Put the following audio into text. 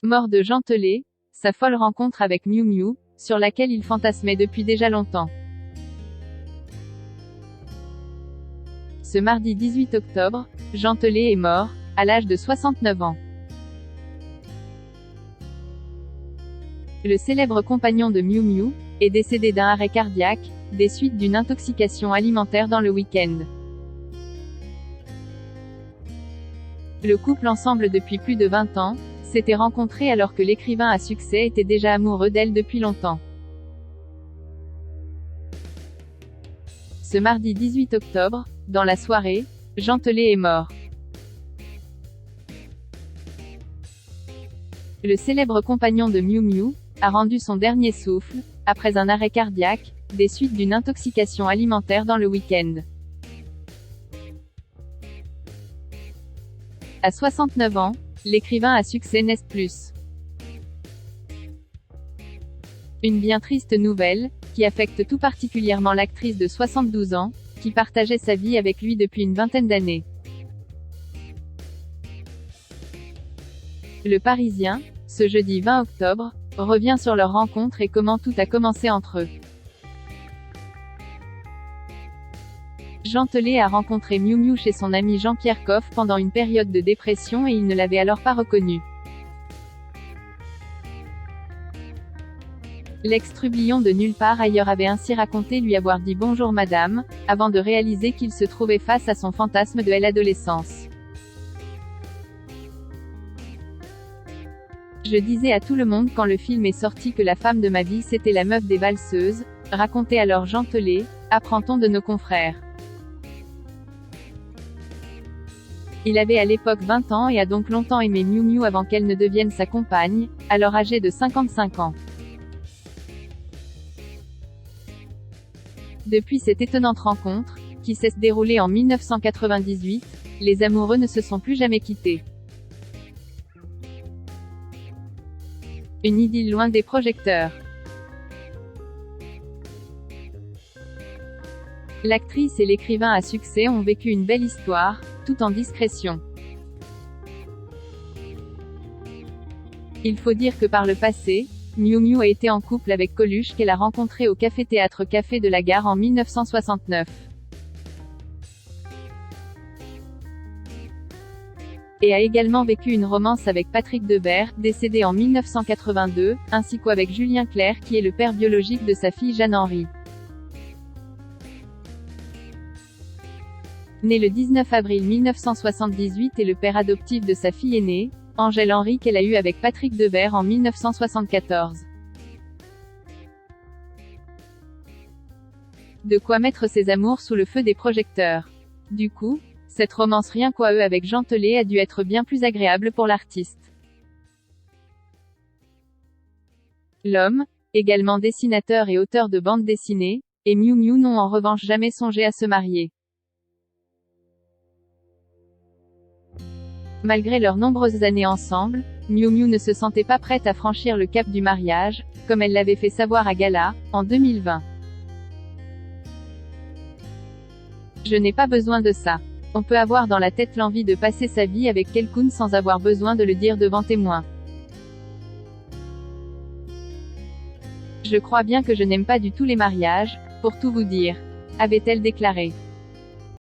Mort de Jean Telet, sa folle rencontre avec Miu Miu, sur laquelle il fantasmait depuis déjà longtemps. Ce mardi 18 octobre, Jean Telet est mort, à l'âge de 69 ans. Le célèbre compagnon de Miu Miu est décédé d'un arrêt cardiaque, des suites d'une intoxication alimentaire dans le week-end. Le couple, ensemble depuis plus de 20 ans, s'était rencontré alors que l'écrivain à succès était déjà amoureux d'elle depuis longtemps. Ce mardi 18 octobre, dans la soirée, Jean Telet est mort. Le célèbre compagnon de Miu Miu a rendu son dernier souffle, après un arrêt cardiaque, des suites d'une intoxication alimentaire dans le week-end. À 69 ans, l'écrivain à succès n'est plus. Une bien triste nouvelle, qui affecte tout particulièrement l'actrice de 72 ans, qui partageait sa vie avec lui depuis une vingtaine d'années. Le Parisien, ce jeudi 20 octobre, revient sur leur rencontre et comment tout a commencé entre eux. Jean Telet a rencontré Miu Miu chez son ami Jean-Pierre Coff pendant une période de dépression et il ne l'avait alors pas reconnu. L'ex-trublion de nulle part ailleurs avait ainsi raconté lui avoir dit « Bonjour madame », avant de réaliser qu'il se trouvait face à son fantasme de l'adolescence. Je disais à tout le monde quand le film est sorti que la femme de ma vie c'était la meuf des valseuses, racontait alors Jean Telet, apprend-on de nos confrères. Il avait à l'époque 20 ans et a donc longtemps aimé Miu Miu avant qu'elle ne devienne sa compagne, alors âgée de 55 ans. Depuis cette étonnante rencontre, qui s'est déroulée en 1998, les amoureux ne se sont plus jamais quittés. Une idylle loin des projecteurs. L'actrice et l'écrivain à succès ont vécu une belle histoire, tout en discrétion. Il faut dire que par le passé, Miu Miu a été en couple avec Coluche qu'elle a rencontré au café-théâtre Café de la Gare en 1969. Et a également vécu une romance avec Patrick Devers, décédé en 1982, ainsi qu'avec Julien Clerc qui est le père biologique de sa fille Jeanne-Henri. Né le 19 avril 1978 et le père adoptif de sa fille aînée, Angèle Henry qu'elle a eue avec Patrick Devers en 1974. De quoi mettre ses amours sous le feu des projecteurs. Du coup, cette romance rien qu'à eux avec Jean Telet a dû être bien plus agréable pour l'artiste. L'homme, également dessinateur et auteur de bande dessinée, et Miu Miu n'ont en revanche jamais songé à se marier. Malgré leurs nombreuses années ensemble, Miu Miu ne se sentait pas prête à franchir le cap du mariage, comme elle l'avait fait savoir à Gala, en 2020. Je n'ai pas besoin de ça. On peut avoir dans la tête l'envie de passer sa vie avec quelqu'un sans avoir besoin de le dire devant témoins. Je crois bien que je n'aime pas du tout les mariages, pour tout vous dire, avait-elle déclaré.